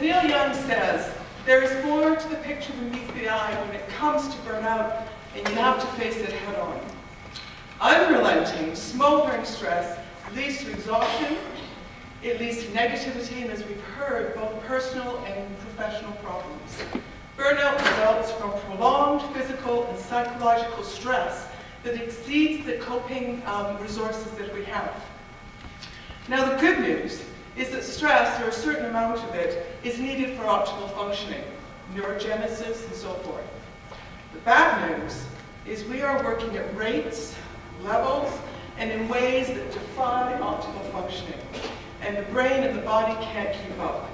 Neil Young says, there is more to the picture than meets the eye when it comes to burnout, and you have to face it head on. Unrelenting, smoldering stress leads to exhaustion, it leads to negativity, and as we've heard, both personal and professional problems. Burnout results from prolonged physical and psychological stress that exceeds the coping resources that we have. Now, the good news is that stress, or a certain amount of it, is needed for optimal functioning, neurogenesis, and so forth. The bad news is we are working at rates, levels, and in ways that defy optimal functioning, and the brain and the body can't keep up.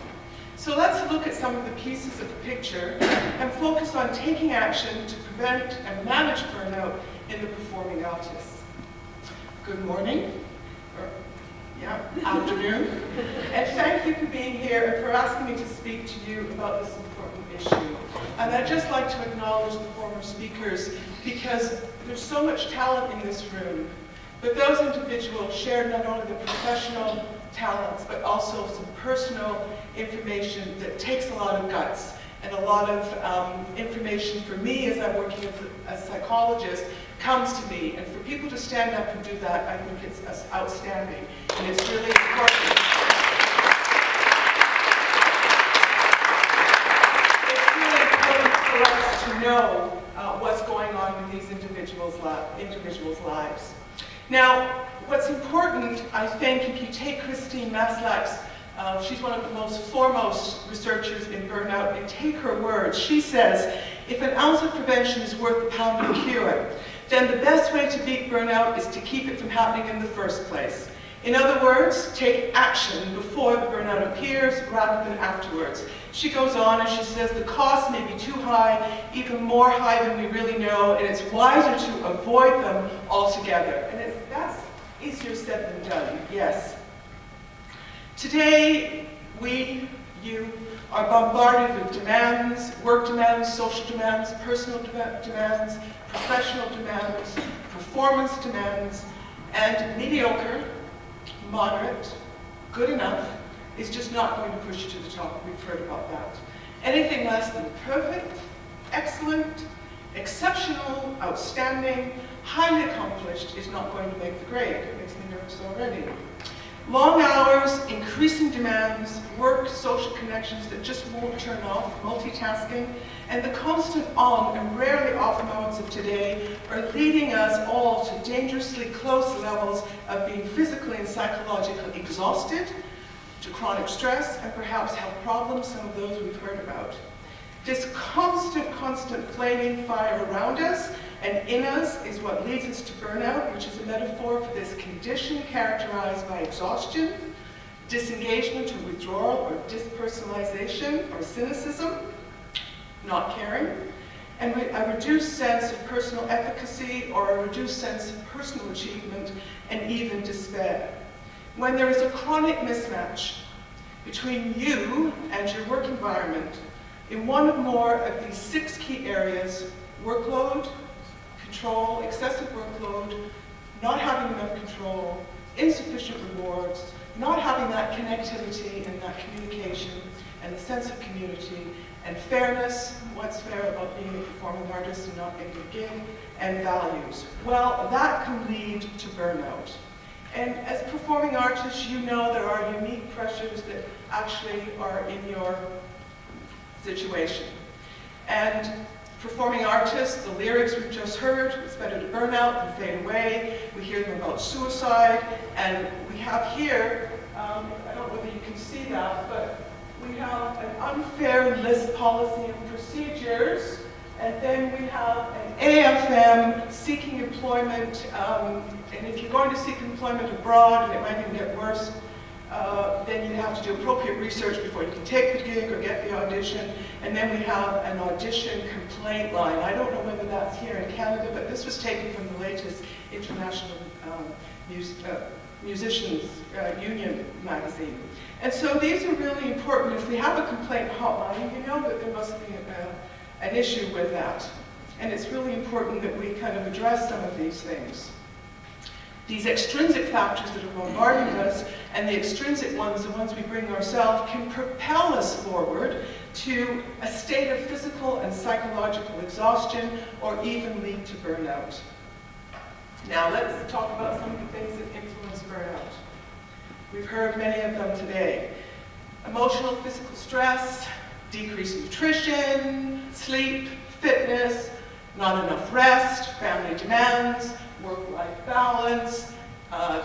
So let's look at some of the pieces of the picture and focus on taking action to prevent and manage burnout in the performing artists. Good morning. Afternoon, and thank you for being here and for asking me to speak to you about this important issue. And I'd just like to acknowledge the former speakers because there's so much talent in this room, but those individuals shared not only the professional talents, but also some personal information that takes a lot of guts and a lot of information for me as I'm working as a psychologist comes to me. And for people to stand up and do that, I think it's outstanding. And it's really important. It's really important for us to know what's going on in these individuals' lives. Now, what's important, I think, if you take Christine Maslach's, she's one of the most foremost researchers in burnout, and take her words. She says, if an ounce of prevention is worth a pound of cure, then the best way to beat burnout is to keep it from happening in the first place. In other words, take action before the burnout appears rather than afterwards. She goes on and she says the cost may be too high, even more high than we really know, and it's wiser to avoid them altogether. And that's easier said than done, yes. Today, you are bombarded with demands, work demands, social demands, personal demands, professional demands, performance demands, and mediocre, moderate, good enough is just not going to push you to the top. We've heard about that. Anything less than perfect, excellent, exceptional, outstanding, highly accomplished is not going to make the grade. It makes me nervous already. Long hours, increasing demands, work, social connections that just won't turn off, multitasking, and the constant on and rarely off modes of today are leading us all to dangerously close levels of being physically and psychologically exhausted, to chronic stress, and perhaps health problems, some of those we've heard about. This constant flaming fire around us and in us is what leads us to burnout, which is a metaphor for this condition characterized by exhaustion, disengagement or withdrawal or dispersonalization or cynicism, not caring, and a reduced sense of personal efficacy or a reduced sense of personal achievement and even despair. When there is a chronic mismatch between you and your work environment in one or more of these 6 key areas, workload, control, excessive workload, not having enough control, insufficient rewards, not having that connectivity and that communication and the sense of community, and fairness, what's fair about being a performing artist and not getting a gig, and values. Well, that can lead to burnout. And as performing artists, you know there are unique pressures that actually are in your situation. And performing artists, the lyrics we've just heard, it's better to burn out than fade away. We hear them about suicide, and we have here, I don't know whether you can see that, but we have an unfair list policy and procedures, and then we have an AFM seeking employment, and if you're going to seek employment abroad, and it might even get worse, then you have to do appropriate research before you can take the gig or get the audition. And then we have an audition complaint line. I don't know whether that's here in Canada, but this was taken from the latest International Musicians Union magazine. And so these are really important. If we have a complaint hotline, you know that there must be an issue with that. And it's really important that we kind of address some of these things. These extrinsic factors that are bombarding us And the extrinsic ones, the ones we bring ourselves, can propel us forward to a state of physical and psychological exhaustion, or even lead to burnout. Now let's talk about some of the things that influence burnout. We've heard many of them today. Emotional, physical stress, decreased nutrition, sleep, fitness, not enough rest, family demands, work-life balance,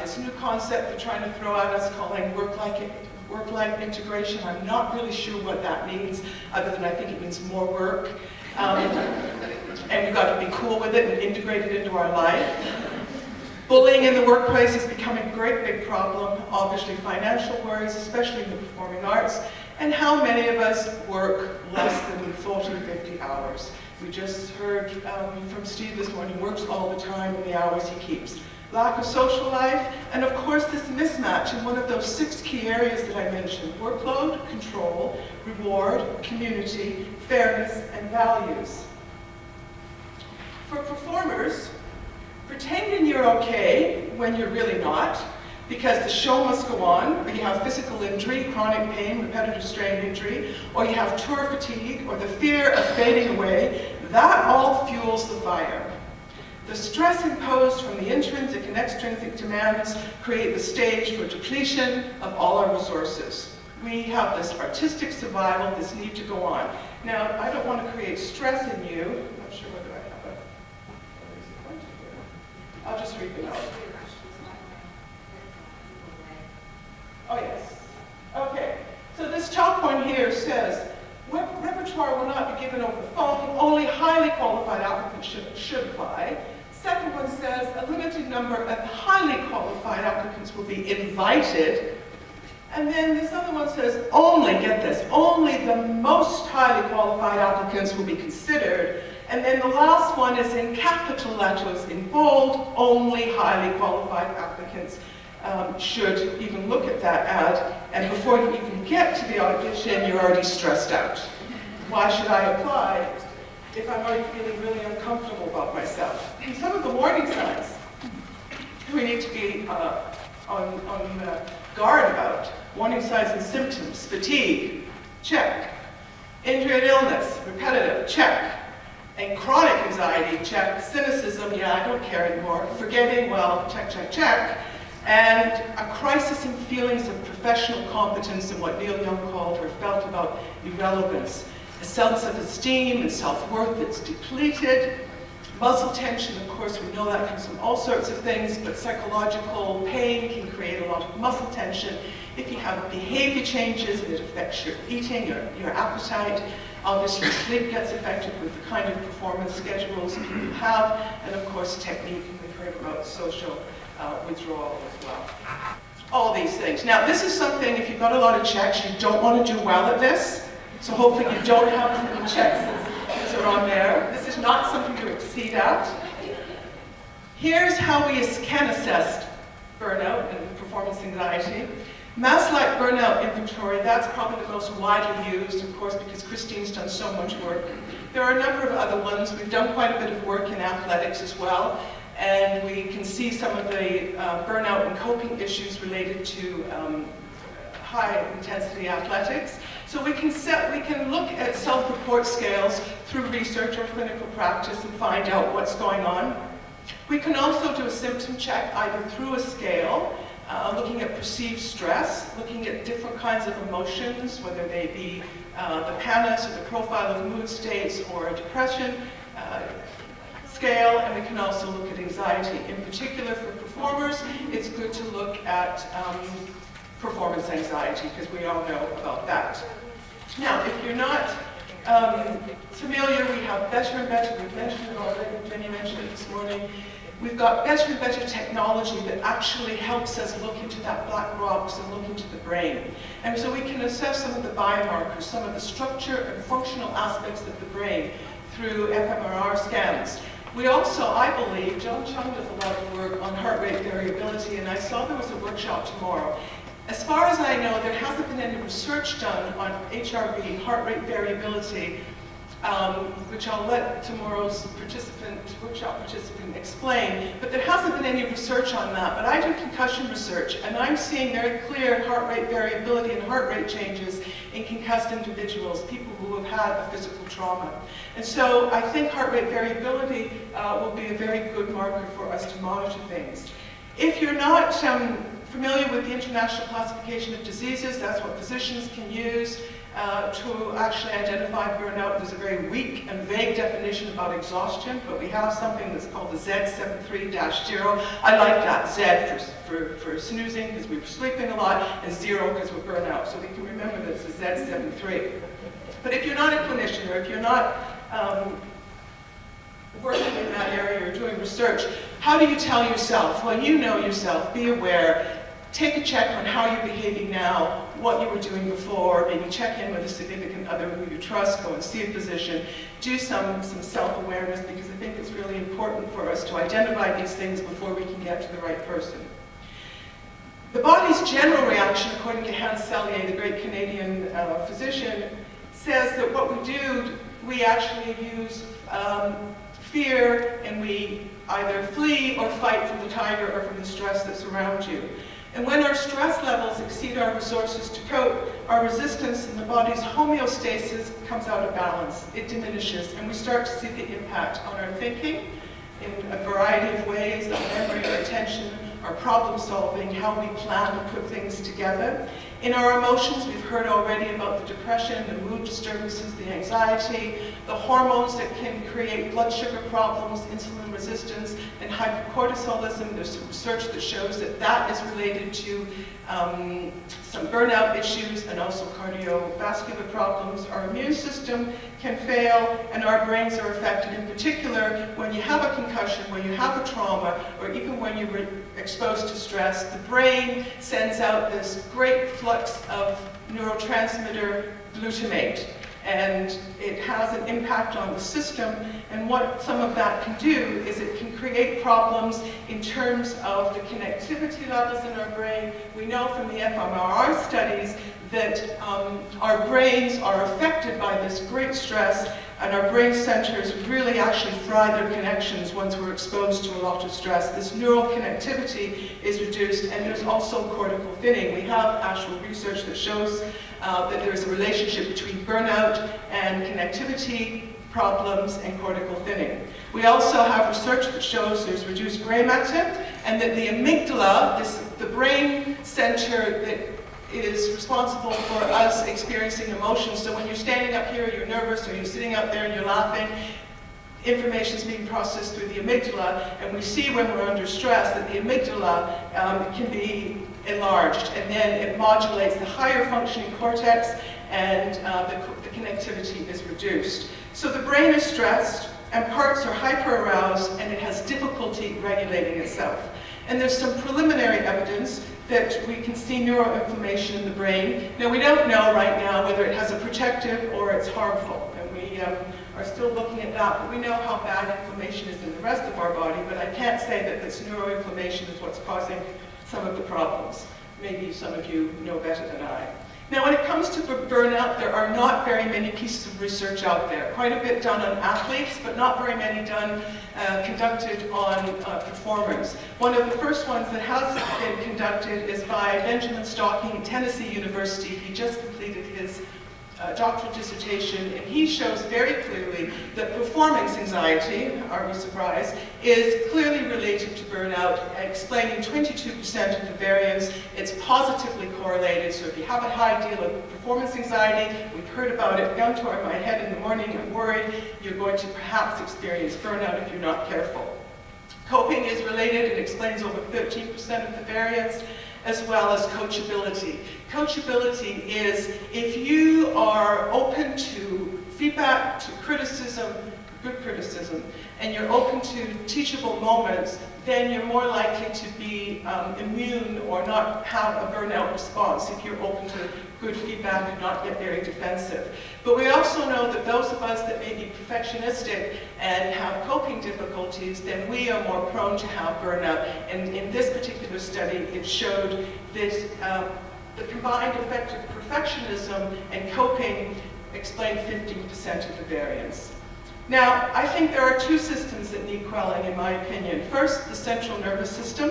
this new concept they're trying to throw at us calling work-life integration. I'm not really sure what that means, other than I think it means more work. And we've got to be cool with it and integrate it into our life. Bullying in the workplace is becoming a great big problem. Obviously financial worries, especially in the performing arts. And how many of us work less than 40, 50 hours. We just heard from Steve this morning, he works all the time in the hours he keeps. Lack of social life, and of course this mismatch in one of those 6 key areas that I mentioned: workload, control, reward, community, fairness, and values. For performers, pretending you're okay when you're really not, because the show must go on, or you have physical injury, chronic pain, repetitive strain injury, or you have tour fatigue, or the fear of fading away, that all fuels the fire. The stress imposed from the intrinsic and extrinsic demands create the stage for depletion of all our resources. We have this artistic survival, this need to go on. Now, I don't want to create stress in you. I'm not sure whether I have a... I'll just read the note. Oh, yes. Okay. So this chalk point here says, repertoire will not be given over the phone. Only highly qualified applicants should apply. Second one says, a limited number of highly qualified applicants will be invited. And then this other one says, only, get this, only the most highly qualified applicants will be considered. And then the last one is in capital letters in bold, only highly qualified applicants should even look at that ad. And before you even get to the audition, you're already stressed out. Why should I apply if I'm already feeling really uncomfortable about myself? And some of the warning signs we need to be on guard about. Warning signs and symptoms: fatigue, check. Injury and illness, repetitive, check. And chronic anxiety, check. Cynicism, yeah, I don't care anymore. Forgetting, well, check, check, check. And a crisis in feelings of professional competence, and what Neil Young called or felt about irrelevance. A sense of esteem and self-worth that's depleted. Muscle tension, of course, we know that comes from all sorts of things, but psychological pain can create a lot of muscle tension. If you have behavior changes and it affects your eating, your appetite, obviously sleep gets affected with the kind of performance schedules people have, and of course technique, and we've heard about social withdrawal as well. All these things. Now this is something, if you've got a lot of checks, you don't want to do well at this. So hopefully you don't have as many checks as are on there. This is not something to exceed at. Here's how we can assess burnout and performance anxiety. Mass-like burnout inventory, that's probably the most widely used, of course, because Christine's done so much work. There are a number of other ones. We've done quite a bit of work in athletics as well, and we can see some of the burnout and coping issues related to high-intensity athletics. So we can look at self-report scales through research or clinical practice and find out what's going on. We can also do a symptom check either through a scale, looking at perceived stress, looking at different kinds of emotions, whether they be the PAMA, or the profile of mood states, or a depression scale, and we can also look at anxiety. In particular for performers, it's good to look at performance anxiety, because we all know about that. Now, if you're not familiar, we have better and better, we've mentioned it already, Jenny mentioned it this morning. We've got better and better technology that actually helps us look into that black box and look into the brain. And so we can assess some of the biomarkers, some of the structure and functional aspects of the brain through fMRI scans. We also, I believe, John Chung does a lot of work on heart rate variability, and I saw there was a workshop tomorrow. As far as I know, there hasn't been any research done on HRV, heart rate variability, which I'll let tomorrow's workshop participant explain, but there hasn't been any research on that. But I do concussion research, and I'm seeing very clear heart rate variability and heart rate changes in concussed individuals, people who have had a physical trauma. And so I think heart rate variability will be a very good marker for us to monitor things. If you're not familiar with the International Classification of Diseases, that's what physicians can use to actually identify burnout. There's a very weak and vague definition about exhaustion, but we have something that's called the Z73-0. I like that, Z for snoozing because we were sleeping a lot, and 0 because we're burnt out. So we can remember that it's a Z73. But if you're not a clinician, or if you're not working in that area or doing research, how do you tell yourself? Well, you know yourself, be aware. Take a check on how you're behaving now, what you were doing before, maybe check in with a significant other who you trust, go and see a physician, do some self-awareness, because I think it's really important for us to identify these things before we can get to the right person. The body's general reaction, according to Hans Selye, the great Canadian physician, says that what we do, we actually use fear, and we either flee or fight from the tiger or from the stress that's around you. And when our stress levels exceed our resources to cope, our resistance in the body's homeostasis comes out of balance. It diminishes, and we start to see the impact on our thinking in a variety of ways, our memory, our attention, our problem solving, how we plan to put things together. In our emotions, we've heard already about the depression, the mood disturbances, the anxiety, the hormones that can create blood sugar problems, insulin resistance, and hypercortisolism. There's some research that shows that that is related to some burnout issues and also cardiovascular problems. Our immune system can fail, and our brains are affected. In particular, when you have a concussion, when you have a trauma, or even when you were exposed to stress, the brain sends out this great flux of neurotransmitter glutamate, and it has an impact on the system. And what some of that can do is it can create problems in terms of the connectivity levels in our brain. We know from the fMRI studies that our brains are affected by this great stress, and our brain centers really actually fry their connections once we're exposed to a lot of stress. This neural connectivity is reduced, and there's also cortical thinning. We have actual research that shows that there's a relationship between burnout and connectivity problems and cortical thinning. We also have research that shows there's reduced gray matter, and that the amygdala, the brain center that is responsible for us experiencing emotions. So when you're standing up here, you're nervous, or you're sitting out there and you're laughing, information is being processed through the amygdala, and we see when we're under stress that the amygdala can be enlarged, and then it modulates the higher functioning cortex, and the connectivity is reduced. So the brain is stressed, and parts are hyper-aroused, and it has difficulty regulating itself. And there's some preliminary evidence that we can see neuroinflammation in the brain. Now, we don't know right now whether it has a protective or it's harmful, and we are still looking at that, but we know how bad inflammation is in the rest of our body, but I can't say that this neuroinflammation is what's causing some of the problems. Maybe some of you know better than I. Now, when it comes to burnout, there are not very many pieces of research out there. Quite a bit done on athletes, but not very many conducted on performers. One of the first ones that has been conducted is by Benjamin Stocking at Tennessee University. He just completed his doctoral dissertation, and he shows very clearly that performance anxiety, are we surprised, is clearly related to burnout, explaining 22% of the variance. It's positively correlated, so if you have a high deal of performance anxiety, we've heard about it, gun to my head in the morning, I'm worried, you're going to perhaps experience burnout if you're not careful. Coping is related and explains over 13% of the variance, as well as coachability. Coachability is if you are open to feedback, to criticism, good criticism, and you're open to teachable moments, then you're more likely to be immune or not have a burnout response if you're open to good feedback and not get very defensive. But we also know that those of us that may be perfectionistic and have coping difficulties, then we are more prone to have burnout. And in this particular study, it showed that the combined effect of perfectionism and coping explain 15% of the variance. Now, I think there are two systems that need quelling, in my opinion. First, the central nervous system.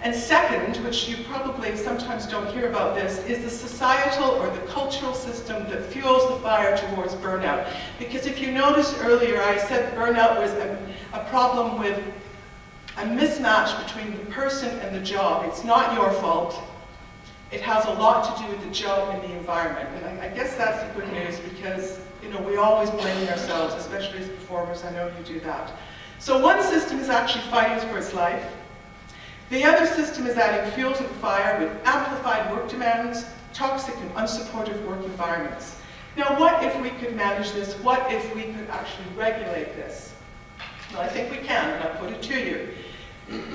And second, which you probably sometimes don't hear about this, is the societal or the cultural system that fuels the fire towards burnout. Because if you noticed earlier, I said burnout was a problem with a mismatch between the person and the job. It's not your fault. It has a lot to do with the job and the environment. And I guess that's the good news, because we always blame ourselves, especially as performers. I know you do that. So one system is actually fighting for its life. The other system is adding fuel to the fire with amplified work demands, toxic and unsupportive work environments. Now, what if we could manage this? What if we could actually regulate this? Well, I think we can, and I'll put it to you.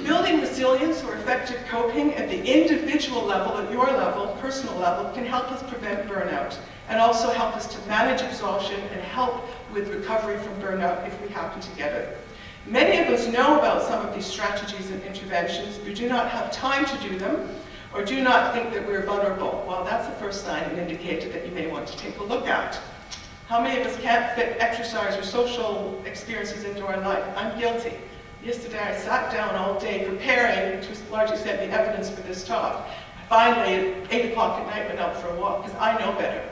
Building resilience or effective coping at the individual level, at your level, personal level, can help us prevent burnout and also help us to manage exhaustion and help with recovery from burnout if we happen to get it. Many of us know about some of these strategies and interventions, but do not have time to do them or do not think that we're vulnerable. Well, that's the first sign and indicator that you may want to take a look at. How many of us can't fit exercise or social experiences into our life? I'm guilty. Yesterday I sat down all day preparing, to a large extent, the evidence for this talk. I finally, at 8 o'clock at night, went out for a walk, because I know better.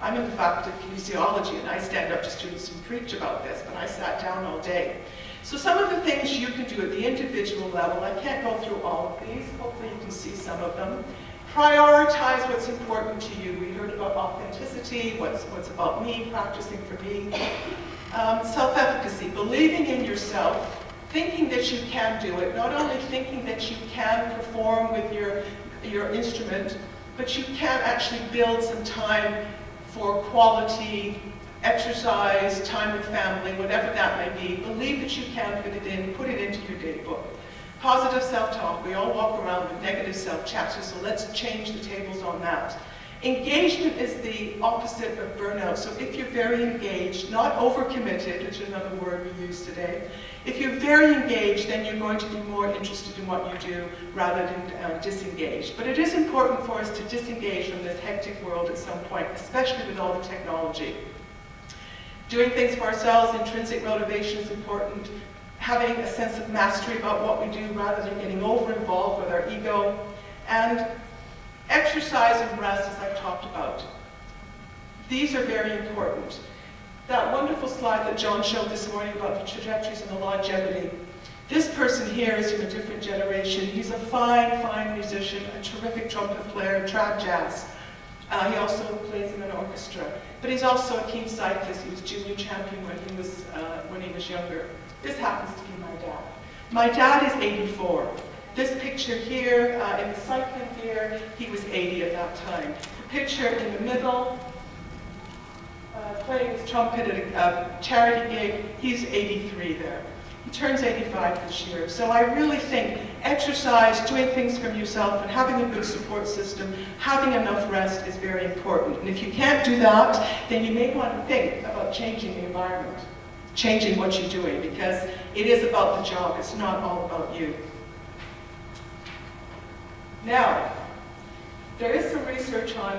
I'm in the faculty of kinesiology, and I stand up to students and preach about this, but I sat down all day. So some of the things you can do at the individual level, I can't go through all of these, hopefully you can see some of them. Prioritize what's important to you. We heard about authenticity, what's about me, practicing for me. Self-efficacy, believing in yourself, thinking that you can do it, not only thinking that you can perform with your instrument, but you can actually build some time for quality exercise, time with family, whatever that may be. Believe that you can fit it in, put it into your day book. Positive self-talk. We all walk around with negative self-chatter, so let's change the tables on that. Engagement is the opposite of burnout. So if you're very engaged, not overcommitted, which is another word we use today, if you're very engaged, then you're going to be more interested in what you do rather than disengaged. But it is important for us to disengage from this hectic world at some point, especially with all the technology. Doing things for ourselves, intrinsic motivation is important. Having a sense of mastery about what we do rather than getting over-involved with our ego. And exercise and rest, as I've talked about. These are very important. That wonderful slide that John showed this morning about the trajectories and the longevity. This person here is from a different generation. He's a fine, fine musician, a terrific trumpet player, trad jazz. He also plays in an orchestra. But he's also a keen cyclist. He was junior champion when he was younger. This happens to be my dad. My dad is 84. This picture here, in the cycling gear, he was 80 at that time. The picture in the middle, playing his trumpet at a charity gig, he's 83 there. He turns 85 this year. So I really think exercise, doing things for yourself, and having a good support system, having enough rest is very important. And if you can't do that, then you may want to think about changing the environment, changing what you're doing, because it is about the job, it's not all about you. Now, there is some research on,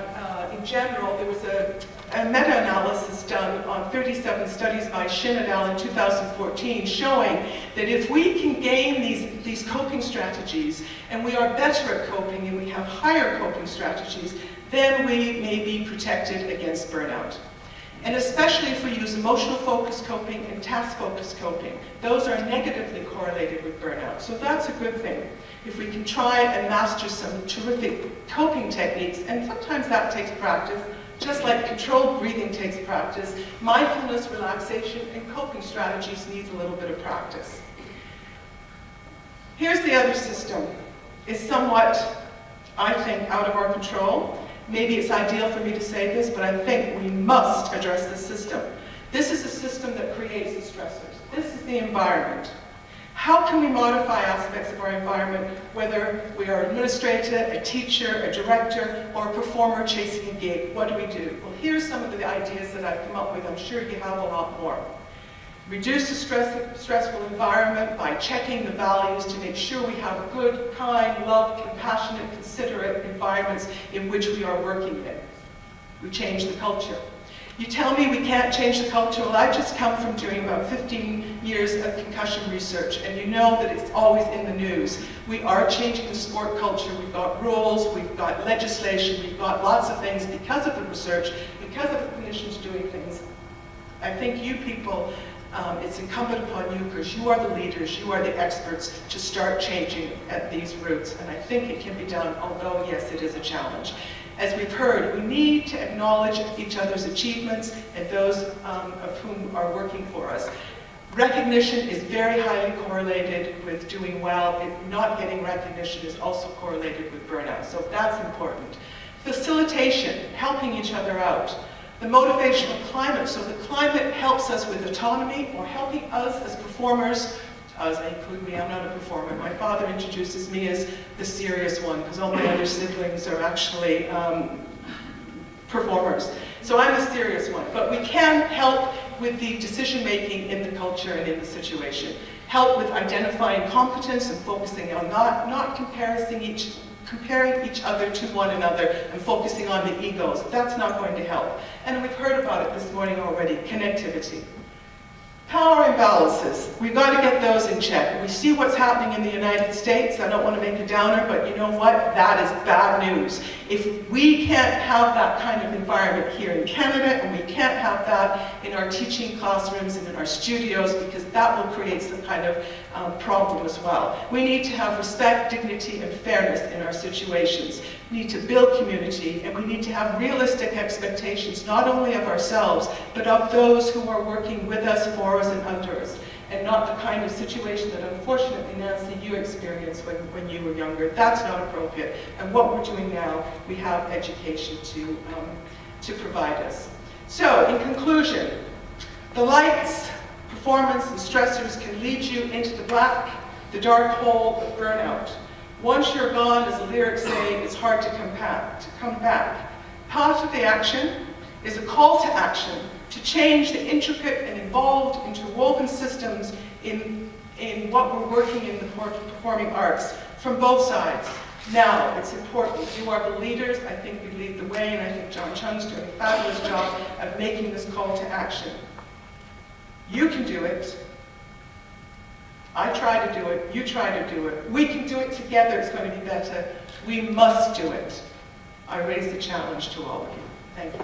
in general, there was a meta-analysis done on 37 studies by Shin et al. In 2014 showing that if we can gain these coping strategies, and we are better at coping and we have higher coping strategies, then we may be protected against burnout. And especially if we use emotional-focused coping and task-focused coping. Those are negatively correlated with burnout. So that's a good thing. If we can try and master some terrific coping techniques, and sometimes that takes practice, just like controlled breathing takes practice, mindfulness, relaxation, and coping strategies needs a little bit of practice. Here's the other system. It's somewhat, I think, out of our control. Maybe it's ideal for me to say this, but I think we must address this system. This is a system that creates the stressors. This is the environment. How can we modify aspects of our environment, whether we are an administrator, a teacher, a director, or a performer chasing a gig? What do we do? Well, here's some of the ideas that I've come up with. I'm sure you have a lot more. Reduce the stressful environment by checking the values to make sure we have good, kind, loved, compassionate, considerate environments in which we are working in. We change the culture. You tell me we can't change the culture. Well, I've just come from doing about 15 years of concussion research, and you know that it's always in the news. We are changing the sport culture. We've got rules, we've got legislation, we've got lots of things because of the research, because of the clinicians doing things. I think you people, it's incumbent upon you, because you are the leaders, you are the experts, to start changing at these roots. And I think it can be done, although yes, it is a challenge. As we've heard, we need to acknowledge each other's achievements and those of whom are working for us. Recognition is very highly correlated with doing well. Not getting recognition is also correlated with burnout, so that's important. Facilitation, helping each other out. The motivational climate, so the climate helps us with autonomy, or helping us as performers. As I include me, I'm not a performer. My father introduces me as the serious one, because all my other siblings are actually performers. So I'm the serious one. But we can help with the decision-making in the culture and in the situation. Help with identifying competence and focusing on not comparing each other to one another and focusing on the egos. That's not going to help. And we've heard about it this morning already, connectivity. Power imbalances, we've got to get those in check. We see what's happening in the United States. I don't want to make a downer, but you know what? That is bad news. If we can't have that kind of environment here in Canada, and we can't have that in our teaching classrooms and in our studios, because that will create some kind of problem as well. We need to have respect, dignity, and fairness in our situations. We need to build community, and we need to have realistic expectations, not only of ourselves, but of those who are working with us, for us, and under us, and not the kind of situation that unfortunately, Nancy, you experienced when you were younger. That's not appropriate. And what we're doing now, we have education to provide us. So, in conclusion, the lights, performance, and stressors can lead you into the dark hole of burnout. Once you're gone, as the lyrics say, it's hard to come back. Part of the action is a call to action to change the intricate and involved, interwoven systems in what we're working in the performing arts from both sides. Now, it's important. You are the leaders. I think you lead the way, and I think John Chung's doing a fabulous job of making this call to action. You can do it. I try to do it. You try to do it. We can do it together. It's going to be better. We must do it. I raise the challenge to all of you. Thank you.